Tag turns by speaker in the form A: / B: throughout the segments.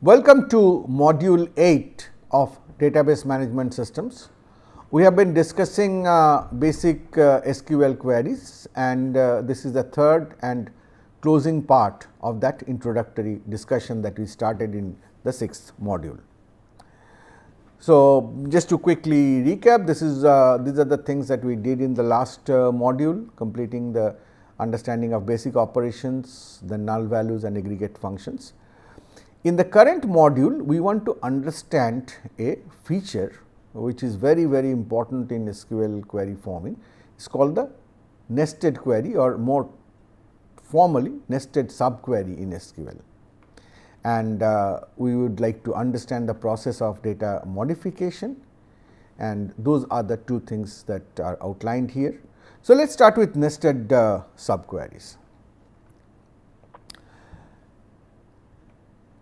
A: Welcome to module 8 of database management systems. We have been discussing basic SQL queries, and this is the third and closing part of that introductory discussion that we started in the sixth module. So, just to quickly recap, these are the things that we did in the last module, completing the understanding of basic operations, the null values and aggregate functions. In the current module, we want to understand a feature which is very important in SQL query forming. It is called the nested query, or more formally nested subquery in SQL. And we would like to understand the process of data modification, and those are the two things that are outlined here. So, let us start with nested subqueries.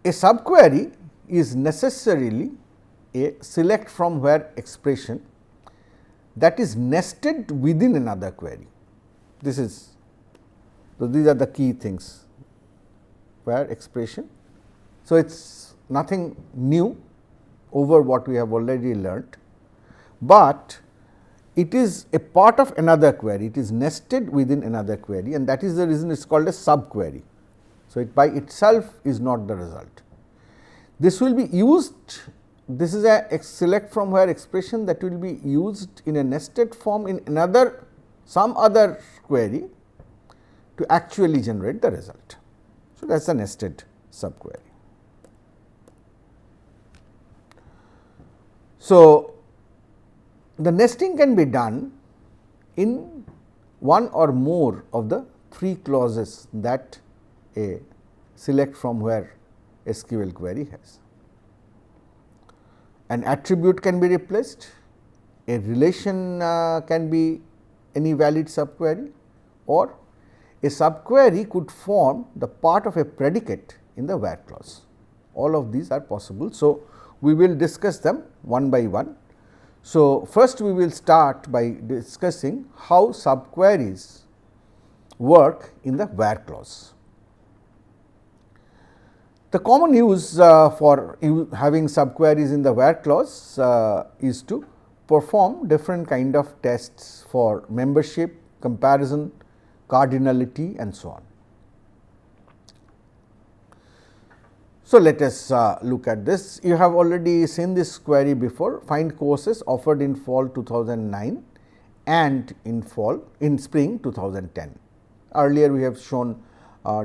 A: A subquery is necessarily a select from where expression that is nested within another query. These are the key things, where expression. So, it is nothing new over what we have already learnt, but it is a part of another query. It is nested within another query, and that is the reason it is called a subquery. So, it by itself is not the result. This will be used, this is a select from where expression that will be used in a nested form in some other query to actually generate the result. So, that is a nested subquery. So, the nesting can be done in one or more of the three clauses that a select from where SQL query has. An attribute can be replaced, a relation can be any valid subquery, or a subquery could form the part of a predicate in the where clause. All of these are possible. So, we will discuss them one by one. So, first we will start by discussing how subqueries work in the where clause. The common use for having subqueries in the where clause is to perform different kind of tests for membership, comparison, cardinality and so on. So, let us look at this. You have already seen this query before. Find courses offered in fall 2009 and in spring 2010. Earlier we have shown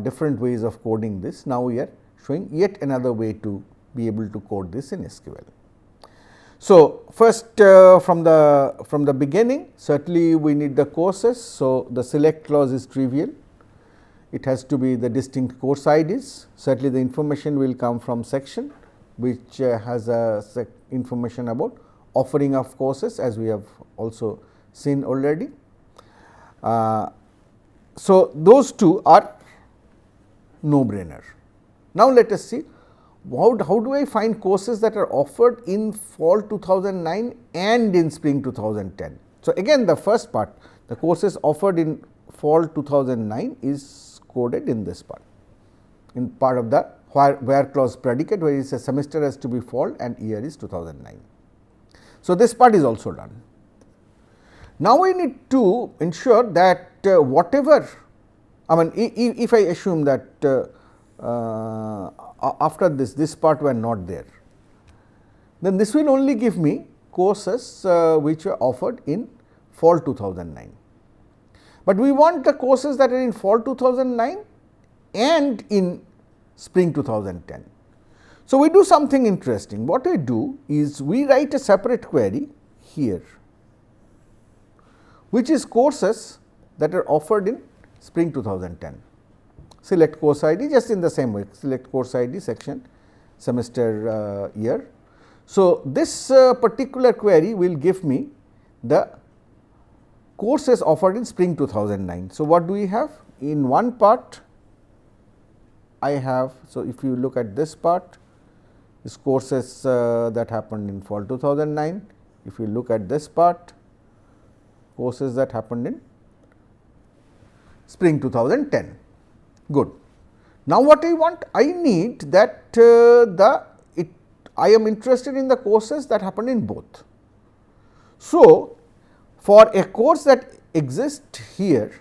A: different ways of coding this. Now, we are showing yet another way to be able to code this in SQL. So, first from the beginning, certainly we need the courses. So, the select clause is trivial. It has to be the distinct course IDs. Certainly, the information will come from section, which has information about offering of courses, as we have also seen already. So, those two are no brainer. Now, let us see how do I find courses that are offered in fall 2009 and in spring 2010. So, again the first part, the courses offered in fall 2009 is coded in this part, in part of the where clause predicate, where it is a semester has to be fall and year is 2009. So, this part is also done. Now, we need to ensure that whatever, I mean if I assume that after this part were not there, then this will only give me courses which were offered in fall 2009. But we want the courses that are in fall 2009 and in spring 2010. So, we do something interesting. What we do is we write a separate query here, which is courses that are offered in spring 2010. Select course ID just in the same way, select course ID section semester year. So, this particular query will give me the courses offered in spring 2009. So, what do we have? In one part I have, so if you look at this part, this courses that happened in fall 2009. If you look at this part, courses that happened in spring 2010. Good. Now, what I want? I need that I am interested in the courses that happen in both. So, for a course that exists here,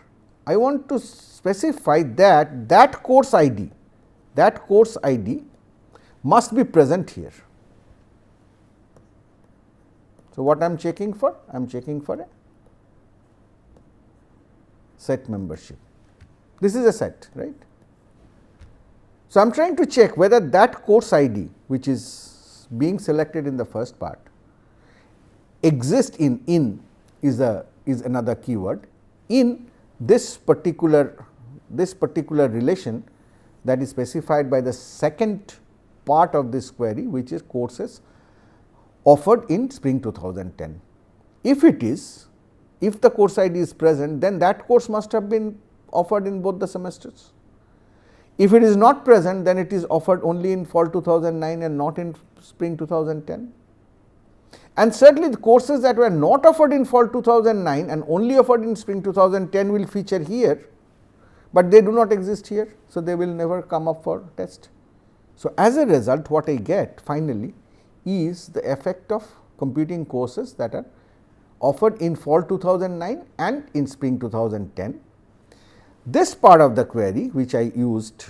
A: I want to specify that course ID must be present here. So, what I am checking for? I am checking for a set membership. This is a set, right. So, I am trying to check whether that course ID which is being selected in the first part exists in is another keyword in this particular relation that is specified by the second part of this query, which is courses offered in spring 2010. If it is, if the course ID is present, then that course must have been offered in both the semesters. If it is not present, then it is offered only in fall 2009 and not in spring 2010. And certainly, the courses that were not offered in fall 2009 and only offered in spring 2010 will feature here, but they do not exist here. So, they will never come up for test. So, as a result, what I get finally is the effect of computing courses that are offered in fall 2009 and in spring 2010. This part of the query which I used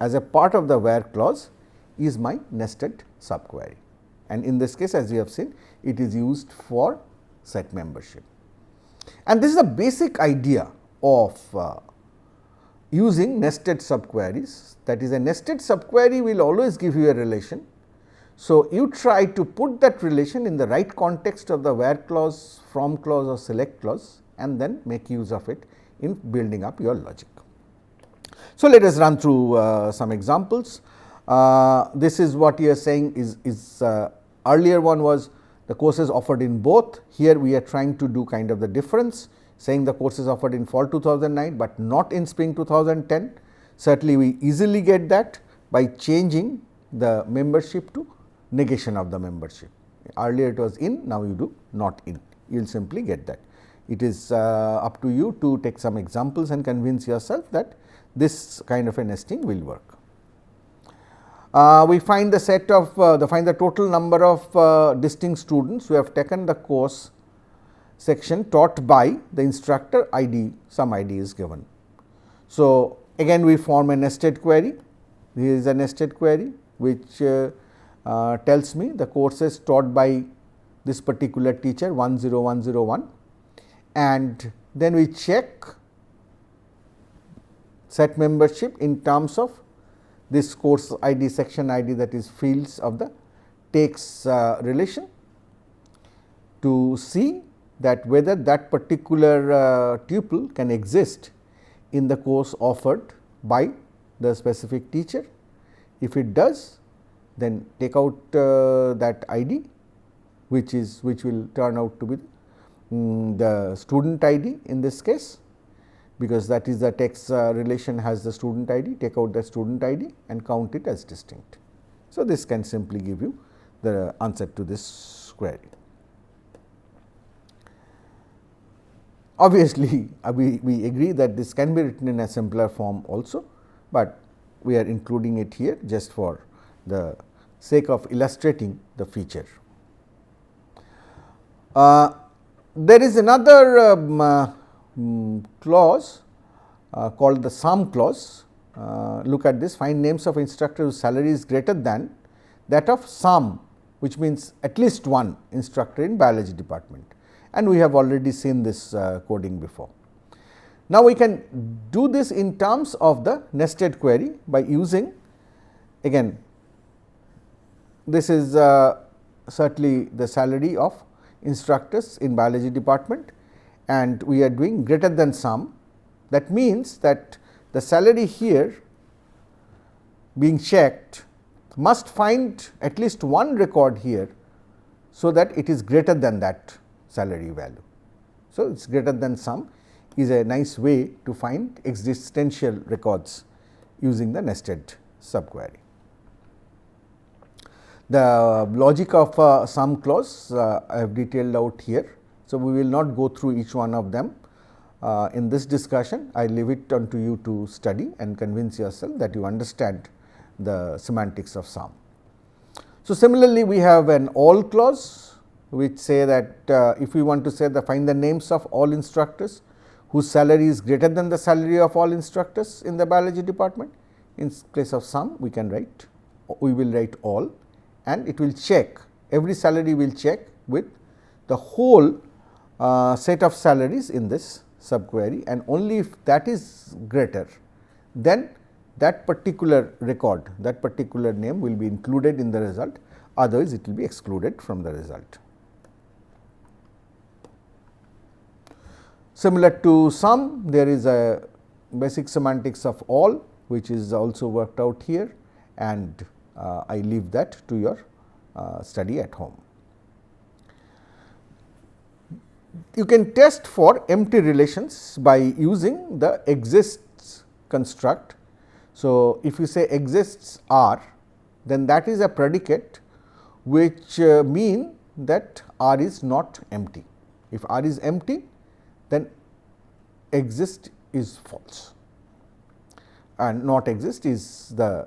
A: as a part of the where clause is my nested subquery, and in this case, as we have seen, it is used for set membership. And this is the basic idea of using nested subqueries. That is, a nested subquery will always give you a relation. So, you try to put that relation in the right context of the where clause, from clause or select clause, and then make use of it in building up your logic. So, let us run through some examples. This is what you are saying is earlier one was the courses offered in both. Here we are trying to do kind of the difference, saying the courses offered in fall 2009, but not in spring 2010. Certainly, we easily get that by changing the membership to negation of the membership. Earlier it was in, now you do not in, you will simply get that. It is up to you to take some examples and convince yourself that this kind of a nesting will work. We find the set of find the total number of distinct students who have taken the course section taught by the instructor. ID, some ID is given. So, again we form a nested query. Here is a nested query which tells me the courses taught by this particular teacher 10101, and then we check set membership in terms of this course ID, section ID, that is fields of the takes relation, to see that whether that particular tuple can exist in the course offered by the specific teacher. If it does, then take out that ID, which will turn out to be the student ID in this case, because that is the text relation has the student ID. Take out the student ID and count it as distinct. So, this can simply give you the answer to this query. Obviously, we agree that this can be written in a simpler form also, but we are including it here just for the sake of illustrating the feature. There is another clause called the sum clause. Look at this, find names of instructor whose salary is greater than that of some, which means at least one instructor in biology department, and we have already seen this coding before. Now, we can do this in terms of the nested query by using, again, this is certainly the salary of instructors in biology department, and we are doing greater than some. That means that the salary here being checked must find at least one record here, so that it is greater than that salary value. So, it is greater than some is a nice way to find existential records using the nested subquery. The logic of sum clause I have detailed out here. So, we will not go through each one of them. in this discussion. I leave it unto you to study and convince yourself that you understand the semantics of sum. So, similarly, we have an all clause which say that if we want to say find the names of all instructors whose salary is greater than the salary of all instructors in the biology department, in place of sum we will write all, and it will check, every salary will check with the whole set of salaries in this subquery, and only if that is greater, then that particular record, that particular name will be included in the result, otherwise it will be excluded from the result. Similar to sum, there is a basic semantics of all, which is also worked out here, and I leave that to your study at home. You can test for empty relations by using the exists construct. So, if you say exists R, then that is a predicate which mean that R is not empty. If R is empty, then exist is false, and not exist is the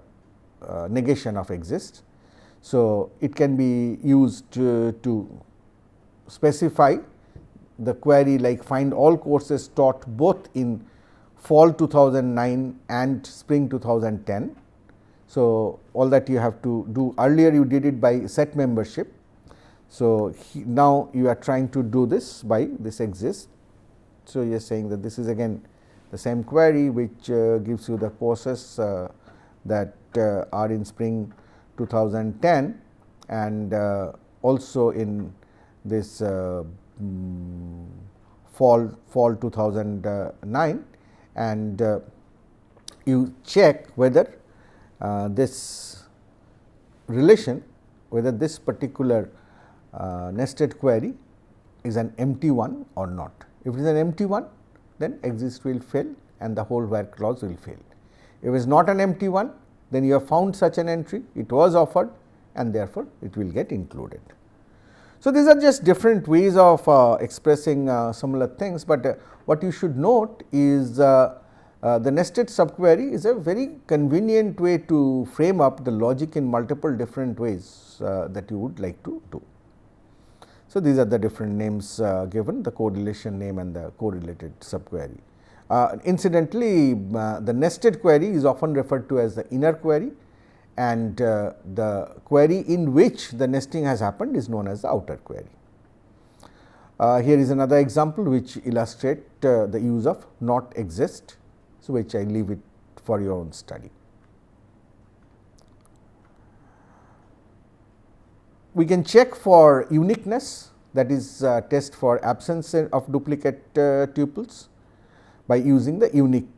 A: negation of exist. So, it can be used to specify the query like find all courses taught both in fall 2009 and spring 2010. So, all that you have to do, earlier you did it by set membership. So, now you are trying to do this by this exist. So, you are saying that this is again the same query which gives you the courses that are in spring 2010 and also in this fall 2009, and you check whether this relation, whether this particular nested query is an empty one or not. If it is an empty one, then exist will fail and the whole where clause will fail. If it is not an empty one, then you have found such an entry, it was offered, and therefore, it will get included. So, these are just different ways of expressing similar things, but what you should note is the nested subquery is a very convenient way to frame up the logic in multiple different ways that you would like to do. So, these are the different names given, the correlation name and the correlated subquery. Incidentally, the nested query is often referred to as the inner query, and the query in which the nesting has happened is known as the outer query. Here is another example which illustrate the use of not exist, so which I leave it for your own study. We can check for uniqueness, that is test for absence of duplicate tuples by using the unique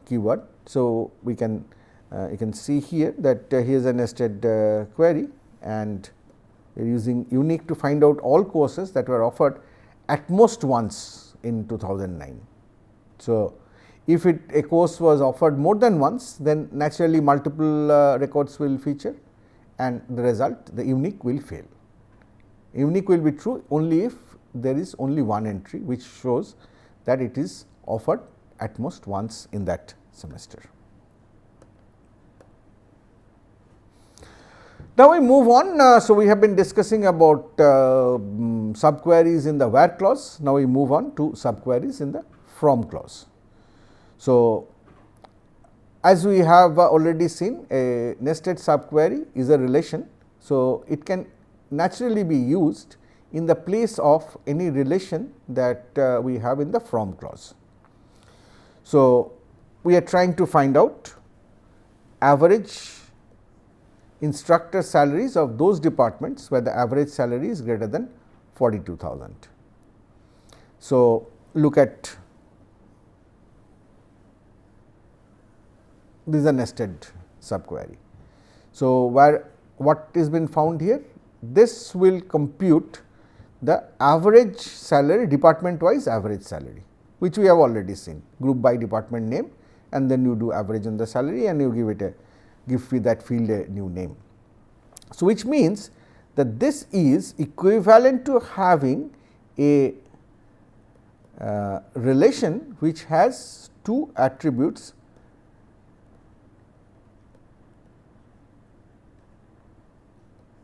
A: keyword. So, we can you can see here that here is a nested query, and we are using unique to find out all courses that were offered at most once in 2009. So, if a course was offered more than once, then naturally multiple records will feature, and the result, the unique will fail. Unique will be true only if there is only one entry which shows that it is offered at most once in that semester. Now, we move on. So, we have been discussing about subqueries in the where clause. Now, we move on to subqueries in the from clause. So, as we have already seen, a nested subquery is a relation. So, it can naturally be used in the place of any relation that we have in the from clause. So, we are trying to find out average instructor salaries of those departments where the average salary is greater than 42,000. So, look at this is a nested subquery. So, what is been found here? This will compute the average salary, department wise average salary, which we have already seen, group by department name, and then you do average on the salary and you give that field a new name. So, which means that this is equivalent to having a relation which has two attributes,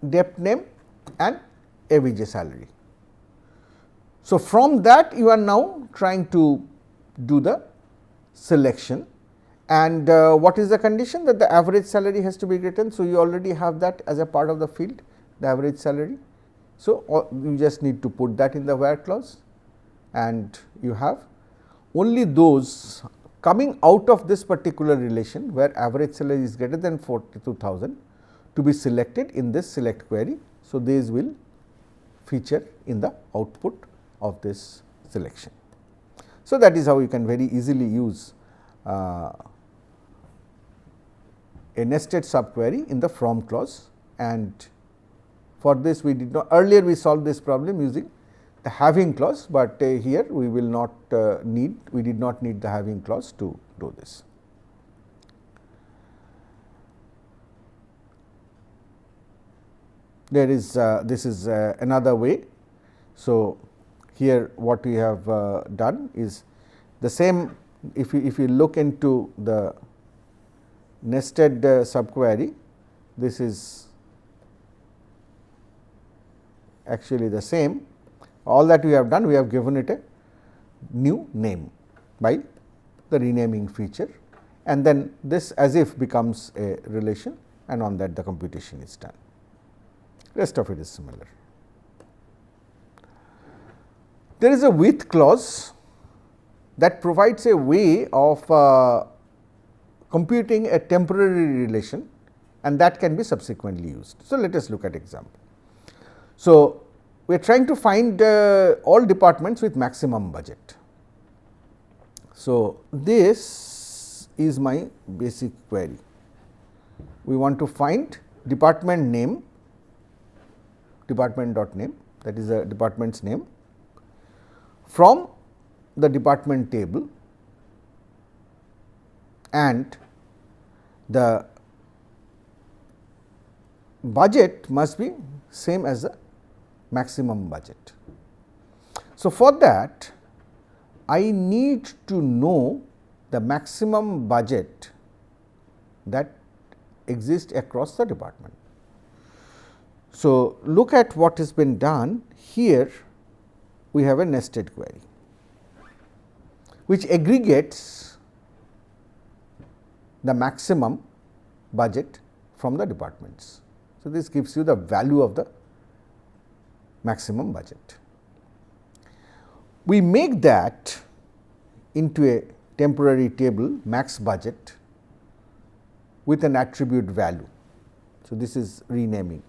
A: depth name and AVJ salary. So, from that you are now trying to do the selection, and what is the condition? That the average salary has to be written. So, you already have that as a part of the field, the average salary. So, you just need to put that in the where clause, and you have only those coming out of this particular relation where average salary is greater than 42,000 to be selected in this select query. So, these will feature in the output of this selection. So, that is how you can very easily use a nested subquery in the from clause, and for this we did not earlier we solved this problem using the having clause, but here we will not we did not need the having clause to do this. There is this is another way. So, here what we have done is the same. If you look into the nested subquery, this is actually the same. All that we have done, we have given it a new name by the renaming feature, and then this as if becomes a relation, and on that the computation is done. Rest of it is similar. There is a with clause that provides a way of computing a temporary relation, and that can be subsequently used. So, let us look at example. So, we are trying to find all departments with maximum budget. So, this is my basic query. We want to find department name, department.name, that is the department's name, from the department table, and the budget must be same as the maximum budget. So, for that I need to know the maximum budget that exists across the department. So, look at what has been done here. We have a nested query which aggregates the maximum budget from the departments. So, this gives you the value of the maximum budget. We make that into a temporary table, max budget, with an attribute value. So, this is renaming.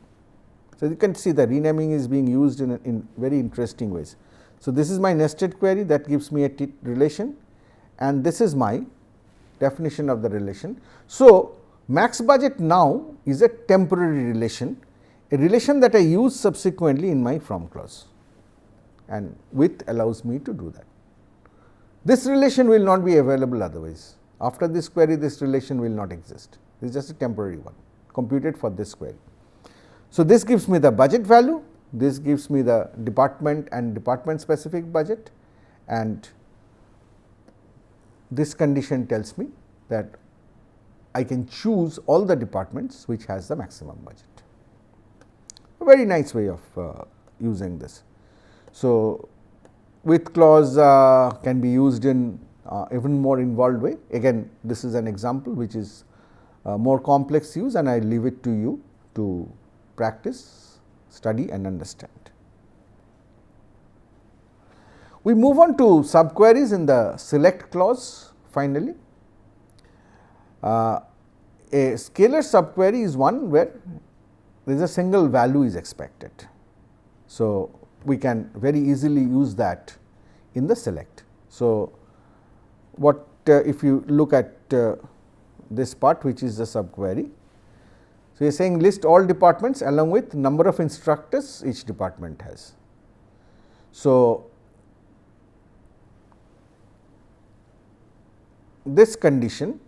A: So, you can see the renaming is being used in very interesting ways. So, this is my nested query that gives me a relation, and this is my definition of the relation. So, max budget now is a temporary relation, a relation that I use subsequently in my from clause, and with allows me to do that. This relation will not be available otherwise. After this query, this relation will not exist. This is just a temporary one computed for this query. So, this gives me the budget value, this gives me the department and department specific budget, and this condition tells me that I can choose all the departments which has the maximum budget. A very nice way of using this. So, with clause can be used in even more involved way. Again, this is an example which is more complex use, and I leave it to you to practice, study and understand. We move on to subqueries in the select clause finally. A scalar subquery is one where there is a single value is expected. So, we can very easily use that in the select. So, what if you look at this part which is the subquery. So, you are saying list all departments along with number of instructors each department has. So, this condition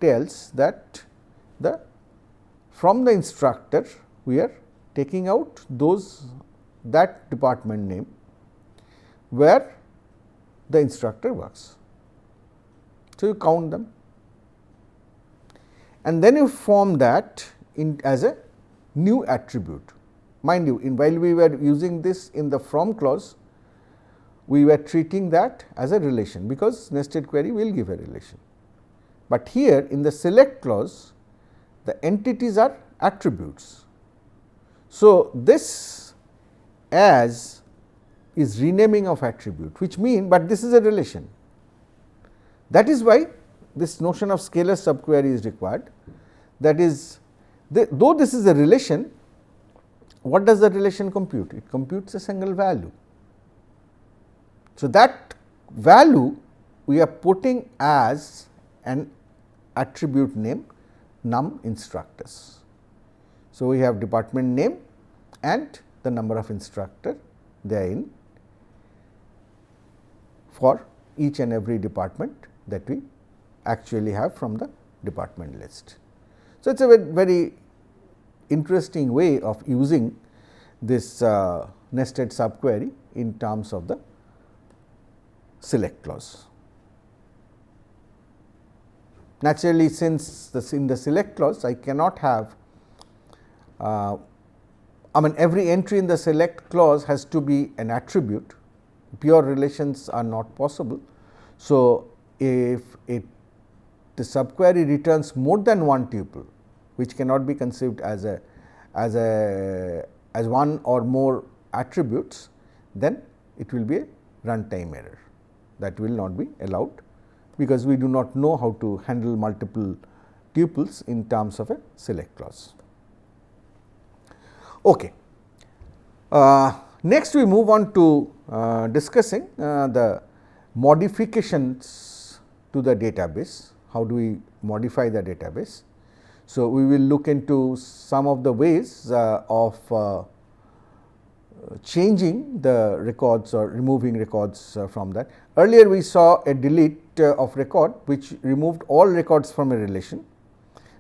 A: tells that from the instructor we are taking out that department name where the instructor works. So, you count them and then you form that as a new attribute. Mind you, while we were using this in the from clause, we were treating that as a relation, because nested query will give a relation. But here in the select clause, the entities are attributes. So, this as is renaming of attribute, which mean, but this is a relation. That is why this notion of scalar subquery is required. That is, though this is a relation, what does the relation compute? It computes a single value. So, that value we are putting as an attribute name num instructors. So, we have department name and the number of instructor therein for each and every department that we actually have from the department list. So, it is a very interesting way of using this nested subquery in terms of the select clause. Naturally, since in the select clause I cannot have every entry in the select clause has to be an attribute, pure relations are not possible. So, if the subquery returns more than one tuple, which cannot be conceived as one or more attributes, then it will be a runtime error. That will not be allowed, because we do not know how to handle multiple tuples in terms of a select clause. Okay. Next we move on to discussing the modifications to the database. How do we modify the database? So, we will look into some of the ways of changing the records or removing records from that. Earlier we saw a delete of record which removed all records from a relation,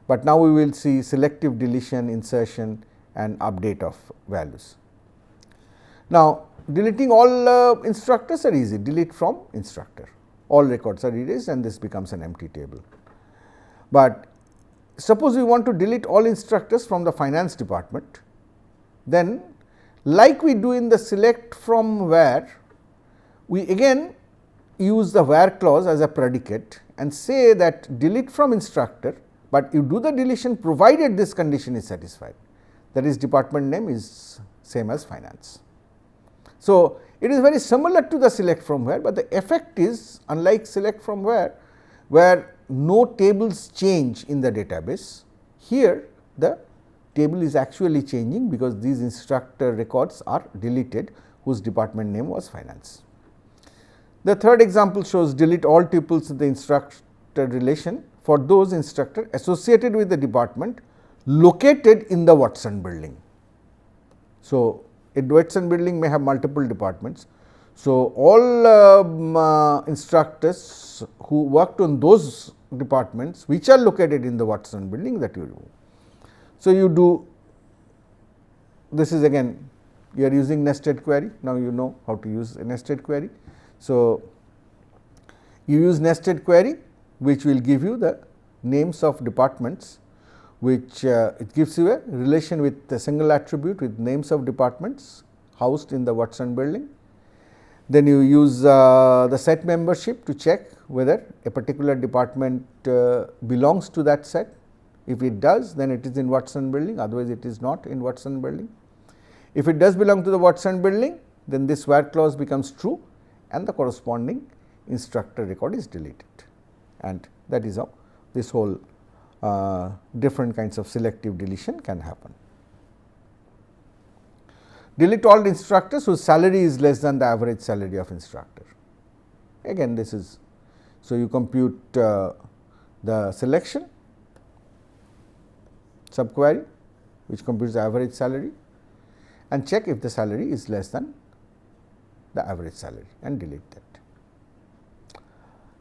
A: but now we will see selective deletion, insertion and update of values. Now, deleting all instructors are easy, delete from instructor, all records are erased and this becomes an empty table. But suppose we want to delete all instructors from the finance department, then like we do in the select from where, we again use the where clause as a predicate and say that delete from instructor, but you do the deletion provided this condition is satisfied, that is department name is same as finance. So, it is very similar to the select from where, but the effect is unlike select from where no tables change in the database. Here the table is actually changing because these instructor records are deleted whose department name was finance. The third example shows delete all tuples in the instructor relation for those instructor associated with the department located in the Watson building. So, a Watson building may have multiple departments. So, all instructors who worked on those departments which are located in the Watson building, that you remove. So, you do this is again you are using nested query. Now, you know how to use a nested query. So, you use nested query which will give you the names of departments, which it gives you a relation with a single attribute with names of departments housed in the Watson building. Then you use the set membership to check whether a particular department belongs to that set. If it does, then it is in Watson building, otherwise it is not in Watson building. If it does belong to the Watson building, then this where clause becomes true and the corresponding instructor record is deleted, and that is how this whole different kinds of selective deletion can happen. Delete all instructors whose salary is less than the average salary of instructor. Again this is, so you compute the selection subquery which computes the average salary and check if the salary is less than the average salary and delete that.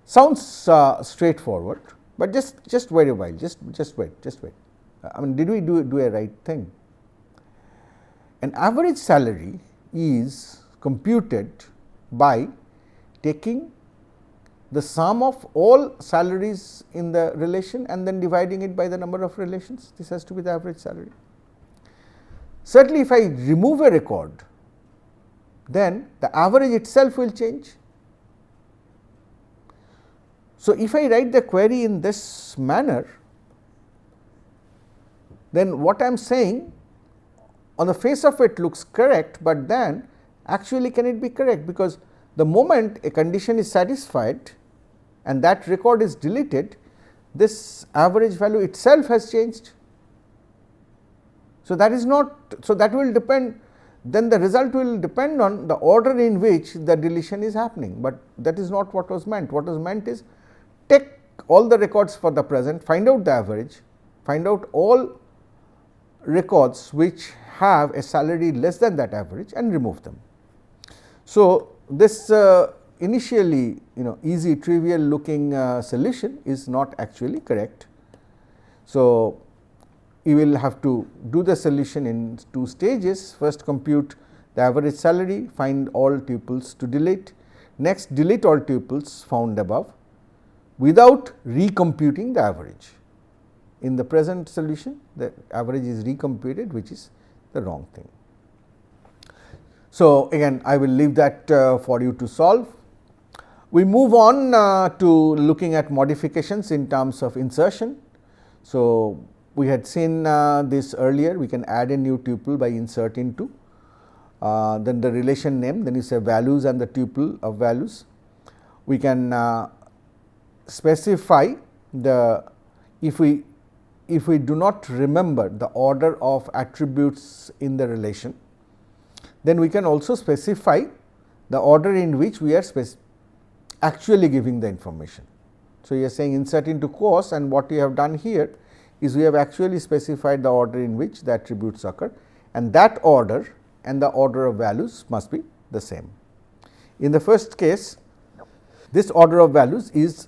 A: Sounds straightforward, but just wait a while, just wait. I mean, did we do a right thing? An average salary is computed by taking the sum of all salaries in the relation and then dividing it by the number of relations. This has to be the average salary. Certainly, if I remove a record, then the average itself will change. So, if I write the query in this manner, then what I am saying on the face of it looks correct, but then actually can it be correct, because the moment a condition is satisfied and that record is deleted, this average value itself has changed. So, that is not, so that will depend, then the result will depend on the order in which the deletion is happening, but that is not what was meant. What was meant is take all the records for the present, find out the average, find out all records which have a salary less than that average and remove them. So, this initially easy trivial looking solution is not actually correct. So, you will have to do the solution in two stages. First, compute the average salary, find all tuples to delete. Next, delete all tuples found above without recomputing the average. In the present solution, the average is recomputed, which is the wrong thing. So, again I will leave that for you to solve. We move on to looking at modifications in terms of insertion. So, we had seen this earlier. We can add a new tuple by insert into, then the relation name, then you say values and the tuple of values. We can specify the, if we do not remember the order of attributes in the relation, then we can also specify the order in which we are actually giving the information. So, you are saying insert into course, and what we have done here is we have actually specified the order in which the attributes occur, and that order and the order of values must be the same. In the first case, this order of values is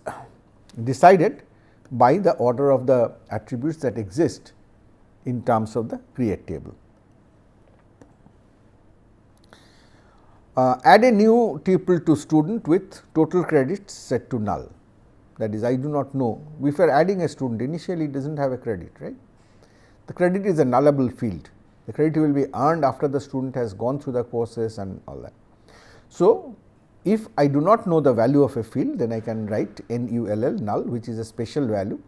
A: decided by the order of the attributes that exist in terms of the create table. Add a new tuple to student with total credits set to null. That is, I do not know, if you are adding a student, initially it does not have a credit, right. The credit is a nullable field. The credit will be earned after the student has gone through the courses and all that. So, if I do not know the value of a field, then I can write null null, which is a special value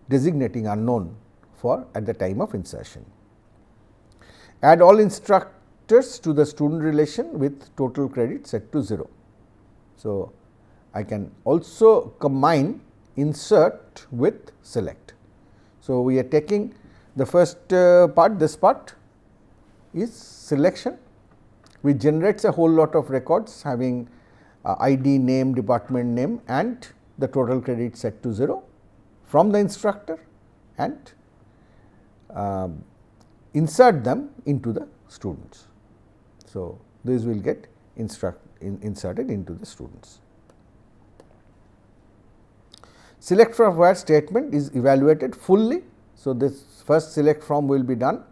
A: designating unknown for at the time of insertion. Add all instructors to the student relation with total credit set to 0. So, I can also combine insert with select. So, we are taking the first part, this part is selection, which generates a whole lot of records having ID, name, department name and the total credit set to 0 from the instructor, and insert them into the students. So, these will get inserted into the students. Select from where statement is evaluated fully. So, this first select from will be done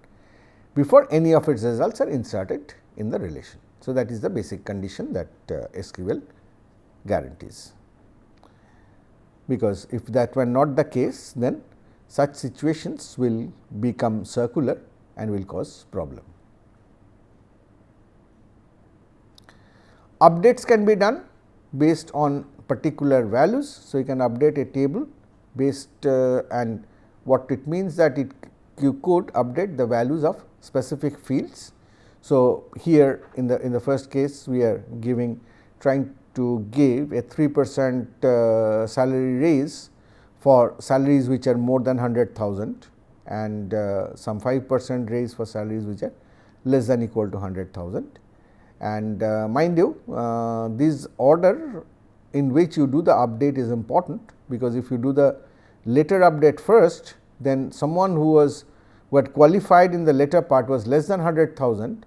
A: before any of its results are inserted in the relation. So, that is the basic condition that SQL guarantees, because if that were not the case, then such situations will become circular and will cause problem. Updates can be done based on particular values. So, you can update a table based and what it means that you could update the values of specific fields. So, here in the first case we are trying to give a 3% salary raise for salaries which are more than 100,000 and some 5% raise for salaries which are less than equal to 100,000. And mind you, this order in which you do the update is important, because if you do the later update first, then someone who had qualified in the later part was less than 100,000,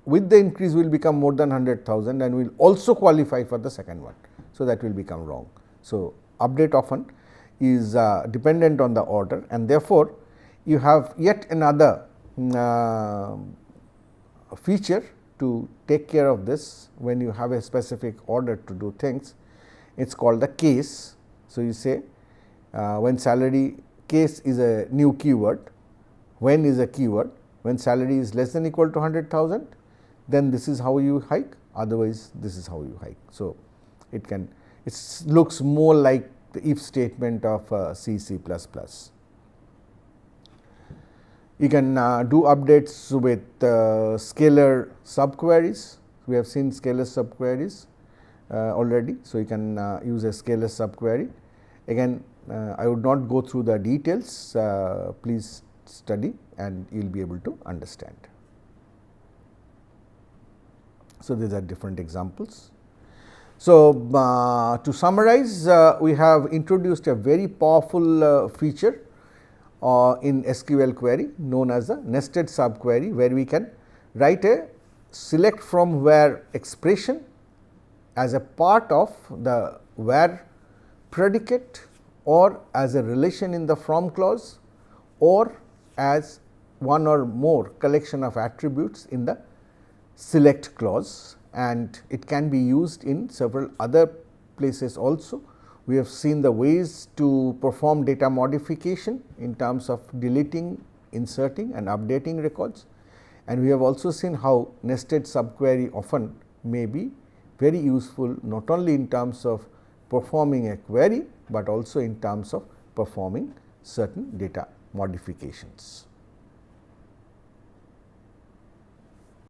A: with the increase will become more than 100,000 and will also qualify for the second one. So, that will become wrong. So, update often is dependent on the order, and therefore, you have yet another feature to take care of this when you have a specific order to do things. It is called the case. So, you say when salary, case is a new keyword, when is a keyword, when salary is less than equal to 100,000, then this is how you hike, otherwise this is how you hike. So, it looks more like the if statement of C, C++. You can do updates with scalar subqueries. We have seen scalar subqueries already. So, you can use a scalar subquery. Again, I would not go through the details, please study and you will be able to understand. So, these are different examples. So, to summarize, we have introduced a very powerful feature in SQL query known as a nested subquery, where we can write a select from where expression as a part of the where predicate, or as a relation in the from clause, or as one or more collection of attributes in the select clause, and it can be used in several other places also. We have seen the ways to perform data modification in terms of deleting, inserting and updating records, and we have also seen how nested subquery often may be very useful not only in terms of performing a query, but also in terms of performing certain data modifications.